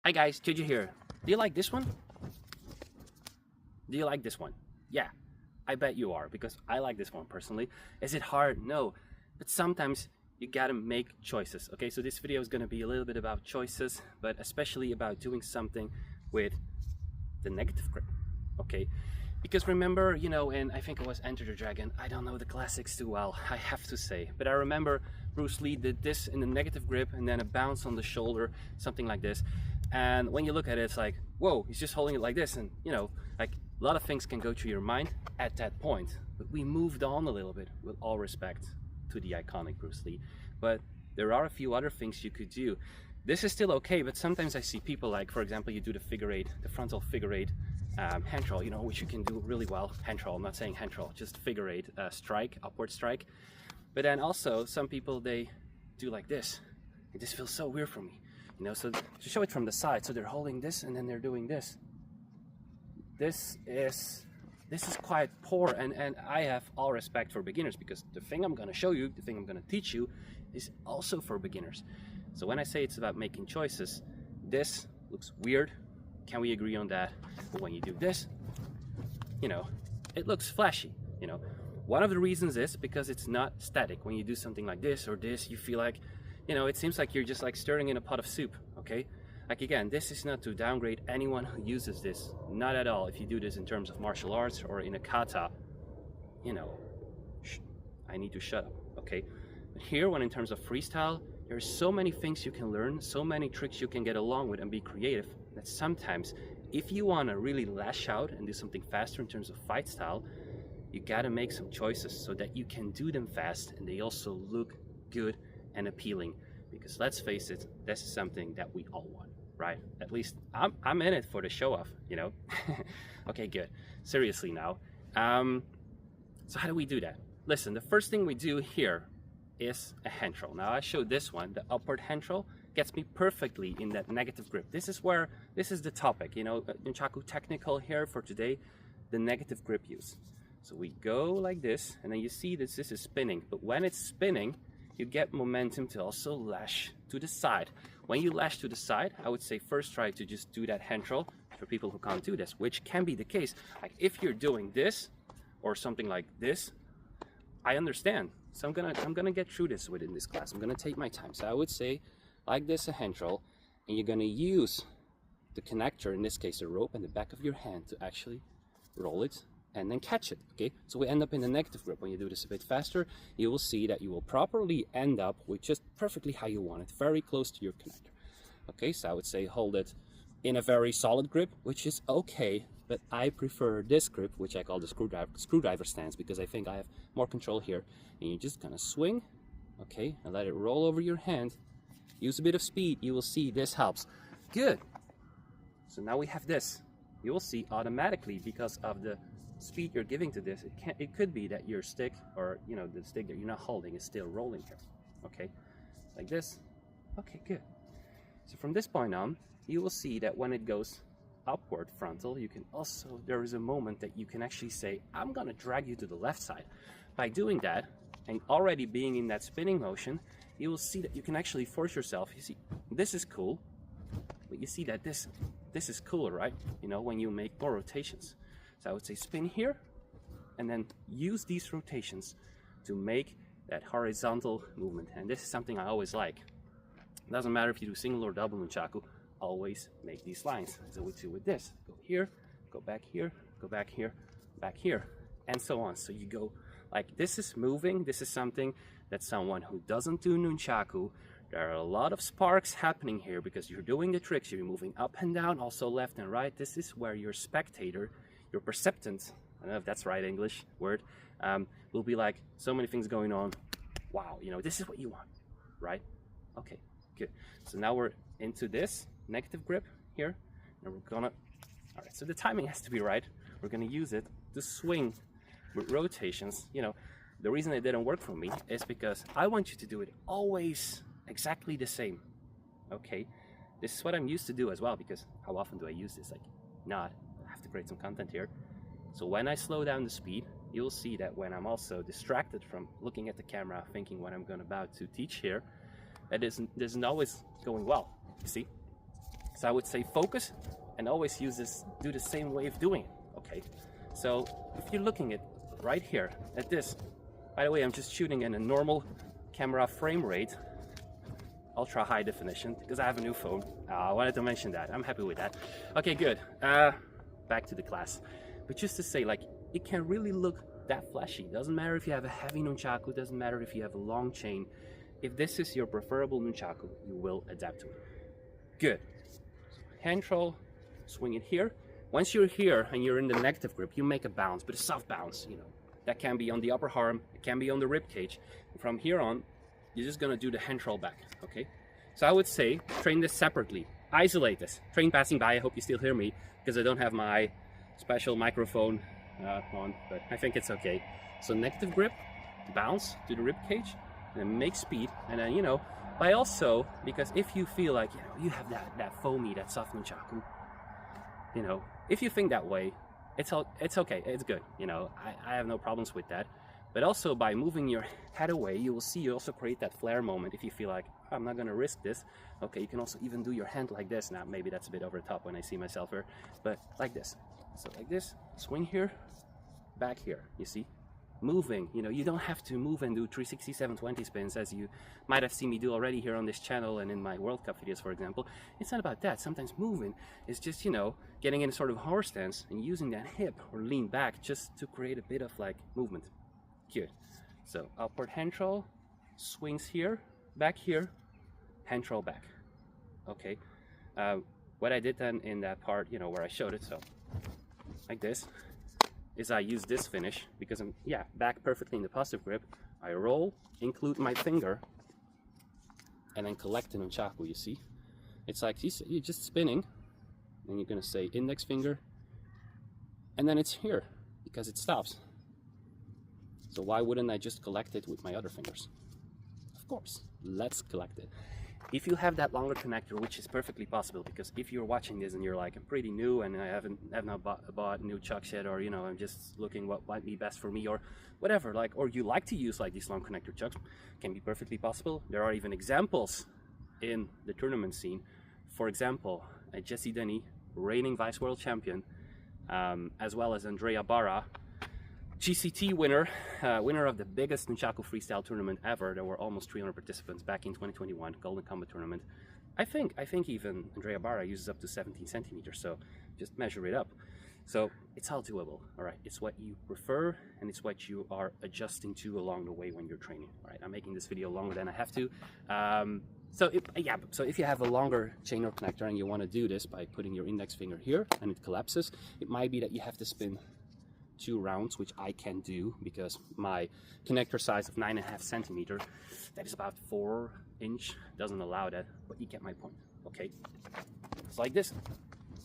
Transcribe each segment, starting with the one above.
Hi guys, Juju here. Do you like this one? Do you like this one? Yeah, I bet you are because I like this one personally. Is it hard? No, but sometimes you gotta make choices. Okay, so this video is gonna be a little bit about choices, but especially about doing something with the negative grip. Okay, because remember, and I think it was Enter the Dragon. I don't know the classics too well, I have to say, but I remember Bruce Lee did this in the negative grip and then a bounce on the shoulder, something like this. And when you look at it, it's like, whoa, he's just holding it like this. And like a lot of things can go through your mind at that point. But we moved on a little bit, with all respect to the iconic Bruce Lee. But there are a few other things you could do. This is still okay, but sometimes I see people like, for example, you do the figure eight, the frontal figure eight hand roll, which you can do really well. Hand roll, I'm not saying hand roll, just figure eight strike, upward strike. But then also some people, they do like this. And this feels so weird for me. So to show it from the side, so they're holding this and then they're doing this. This is quite poor, and I have all respect for beginners, because the thing I'm gonna show you, the thing I'm gonna teach you, is also for beginners. So when I say it's about making choices, this looks weird. Can we agree on that? But when you do this, it looks flashy. One of the reasons is because it's not static. When you do something like this or this, you feel like, it seems like you're just like stirring in a pot of soup, okay? Like again, this is not to downgrade anyone who uses this, not at all. If you do this in terms of martial arts or in a kata, I need to shut up, okay? But here, when in terms of freestyle, there's so many things you can learn, so many tricks you can get along with and be creative, that sometimes, if you want to really lash out and do something faster in terms of fight style, you gotta make some choices so that you can do them fast and they also look good and appealing, because let's face it, this is something that we all want, right? At least I'm in it for the show off, Okay, good. Seriously now. So how do we do that? Listen, the first thing we do here is a hand roll. Now I showed this one, the upward hand roll gets me perfectly in that negative grip. This is the topic, Nunchaku technical here for today, the negative grip use. So we go like this, and then you see that this is spinning, but when it's spinning, you get momentum to also lash to the side. When you lash to the side, I would say first try to just do that hand roll for people who can't do this, which can be the case. Like if you're doing this or something like this, I understand. So I'm gonna get through this within this class. I'm gonna take my time. So I would say like this, a hand roll, and you're gonna use the connector, in this case a rope, and the back of your hand to actually roll it and then catch it, okay? So we end up in the negative grip. When you do this a bit faster, you will see that you will properly end up with just perfectly how you want it, very close to your connector. Okay, so I would say hold it in a very solid grip, which is okay, but I prefer this grip, which I call the screwdriver stance, because I think I have more control here. And you're just gonna swing, okay, and let it roll over your hand. Use a bit of speed, you will see this helps. Good. So now we have this. You will see automatically, because of the speed you're giving to this, it could be that your stick, or the stick that you're not holding, is still rolling here, okay, like this. Okay, good. So from this point on, you will see that when it goes upward frontal, you can also, there is a moment that you can actually say, I'm gonna drag you to the left side. By doing that and already being in that spinning motion, you will see that you can actually force yourself. You see, this is cool, but you see that this is cooler, right? When you make more rotations. So I would say spin here, and then use these rotations to make that horizontal movement. And this is something I always like. It doesn't matter if you do single or double nunchaku, always make these lines. So we do with this. Go here, go back here, go back here, back here, and so on. So you go like this is moving. This is something that someone who doesn't do nunchaku, there are a lot of sparks happening here because you're doing the tricks. You're moving up and down, also left and right. This is where your spectator, your perceptant, I don't know if that's right English word, will be like, so many things going on. Wow, this is what you want, right? Okay, good. So now we're into this negative grip here, and we're gonna, all right, so the timing has to be right. We're gonna use it to swing with rotations. The reason it didn't work for me is because I want you to do it always exactly the same, okay? This is what I'm used to do as well, because how often do I use this? Like, not. I have to create some content here. So when I slow down the speed, you'll see that when I'm also distracted from looking at the camera, thinking what I'm about to teach here, that isn't always going well, you see? So I would say focus and always use this, do the same way of doing it, okay? So if you're looking at right here at this, by the way, I'm just shooting in a normal camera frame rate, ultra high definition, because I have a new phone. I wanted to mention that. I'm happy with that. Okay, good. Back to the class. But just to say, like, it can really look that flashy. Doesn't matter if you have a heavy nunchaku, doesn't matter if you have a long chain. If this is your preferable nunchaku, you will adapt to it. Good. Hand control, swing it here. Once you're here and you're in the negative grip, you make a bounce, but a soft bounce, you know. That can be on the upper arm, it can be on the rib cage. From here on, you're just gonna do the hand control back, okay? So I would say, train this separately. Isolate this. Train passing by, I hope you still hear me, because I don't have my special microphone on, but I think it's okay. So negative grip, bounce to the rib cage, and then make speed, and then, you know, but also, because if you feel like, you know, you have that foamy, that soft nunchaku, you know, if you think that way, it's okay, it's good, you know, I have no problems with that. But also by moving your head away, you will see you also create that flare moment. If you feel like, oh, I'm not gonna risk this, okay, you can also even do your hand like this. Now, maybe that's a bit over the top when I see myself here, but like this. So like this, swing here, back here, you see? Moving, you know, you don't have to move and do 360, 720 spins as you might have seen me do already here on this channel and in my World Cup videos, for example. It's not about that. Sometimes moving is just, you know, getting in a sort of horse stance and using that hip or lean back just to create a bit of like movement. Good. So upward hand control, swings here, back here, hand control back. Okay. What I did then in that part, you know, where I showed it, so like this, is I use this finish because I'm, yeah, back perfectly in the positive grip. I roll, include my finger, and then collect the nunchaku, you see? It's like you're just spinning, and you're gonna say index finger, and then it's here, because it stops. So why wouldn't I just collect it with my other fingers? Of course, let's collect it. If you have that longer connector, which is perfectly possible, because if you're watching this and you're like, I'm pretty new and I have not bought new chucks yet, or, you know, I'm just looking what might be best for me or whatever, like, or you like to use like these long connector chucks, can be perfectly possible. There are even examples in the tournament scene. For example, Jesse Denny, reigning vice world champion, as well as Andrea Barra, GCT winner, winner of the biggest Nunchaku freestyle tournament ever. There were almost 300 participants back in 2021, Golden Combat Tournament. I think even Andrea Barra uses up to 17 centimeters, so just measure it up. So it's all doable, all right? It's what you prefer, and it's what you are adjusting to along the way when you're training, all right? I'm making this video longer than I have to. So if you have a longer chain or connector and you want to do this by putting your index finger here and it collapses, it might be that you have to spin 2 rounds, which I can do because my connector size of 9.5 centimeters, that is about 4 inch, doesn't allow that, but you get my point, okay? It's like this,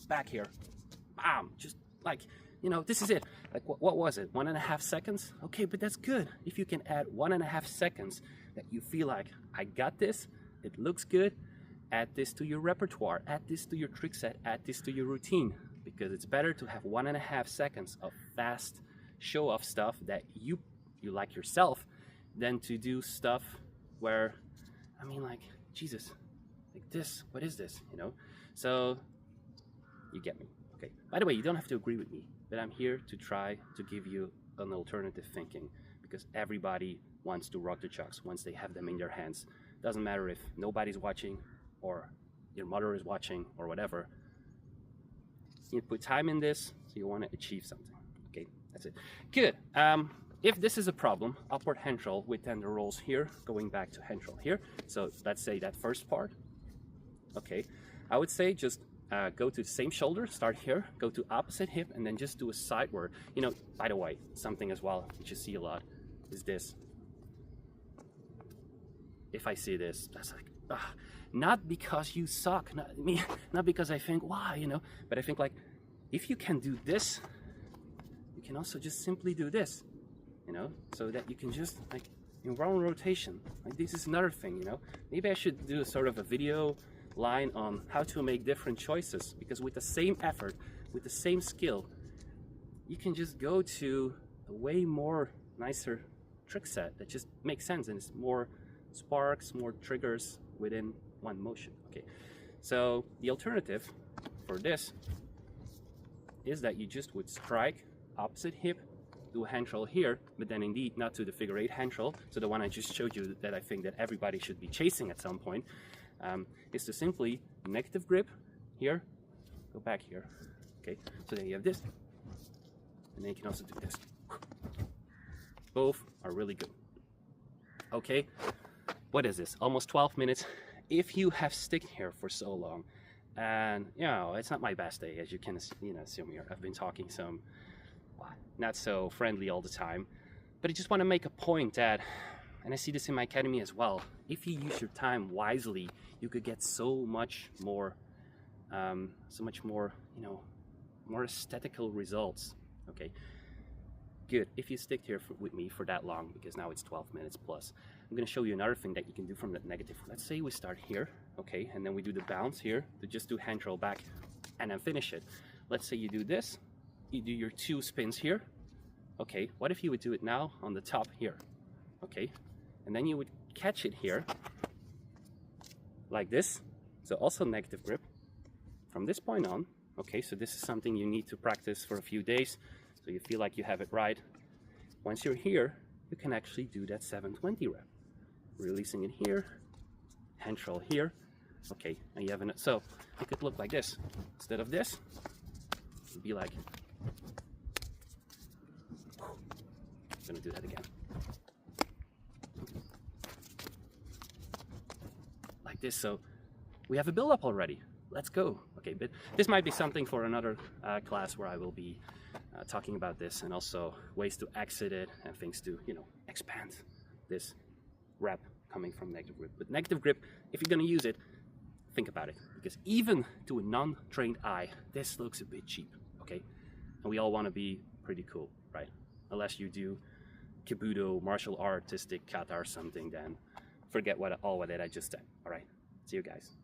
back here, bam, just like, you know, this is it. Like, what was it, 1.5 seconds? Okay, but that's good. If you can add 1.5 seconds that you feel like, I got this, it looks good, add this to your repertoire, add this to your trick set, add this to your routine. Because it's better to have 1.5 seconds of fast show-off stuff that you like yourself than to do stuff where, I mean, like, Jesus, like this, what is this, you know? So, you get me, okay? By the way, you don't have to agree with me, but I'm here to try to give you an alternative thinking, because everybody wants to rock the chucks once they have them in their hands. Doesn't matter if nobody's watching, or your mother is watching, or whatever. You put time in this, so you want to achieve something. Okay, that's it. Good. If this is a problem, upward hand control with tender rolls here, going back to hand control here. So let's say that first part. Okay, I would say just go to the same shoulder, start here, go to opposite hip, and then just do a sideward. You know, by the way, something as well, which you see a lot, is this. If I see this, that's like, not because you suck, not because I think, wow, you know, but I think like, if you can do this, you can also just simply do this, you know, so that you can just like in round rotation. Like, this is another thing, you know, maybe I should do a sort of a video line on how to make different choices, because with the same effort, with the same skill, you can just go to a way more nicer trick set that just makes sense, and it's more sparks, more triggers within one motion. Okay, So the alternative for this is that you just would strike opposite hip, do a hand roll here, but then indeed not to the figure 8 hand roll, so the one I just showed you that I think that everybody should be chasing at some point, is to simply negative grip here, go back here, okay? So then you have this, and then you can also do this. Both are really good. Okay, what is this? Almost 12 minutes. If you have stick here for so long, and you know, it's not my best day, as you can assume here. I've been talking some not so friendly all the time, but I just want to make a point that, and I see this in my academy as well, if you use your time wisely, you could get so much more, you know, more aesthetical results. Okay, good. If you stick here with me for that long, because now it's 12 minutes plus, I'm going to show you another thing that you can do from that negative. Let's say we start here, okay, and then we do the bounce here to just do hand roll back and then finish it. Let's say you do this, you do your 2 spins here. Okay, what if you would do it now on the top here? Okay, and then you would catch it here like this. So also negative grip from this point on. Okay, so this is something you need to practice for a few days so you feel like you have it right. Once you're here, you can actually do that 720 rep. Releasing it here, hand roll here. Okay, and you have an, so it could look like this. Instead of this, it would be like, I'm gonna do that again. Like this, so we have a build up already. Let's go. Okay, but this might be something for another class where I will be talking about this, and also ways to exit it and things to, you know, expand this rep coming from negative grip. But negative grip, if you're gonna use it, think about it, because even to a non-trained eye, this looks a bit cheap, okay? And we all wanna be pretty cool, right? Unless you do Kibudo, martial artistic kata or something, then forget all what I just said. All right, see you guys.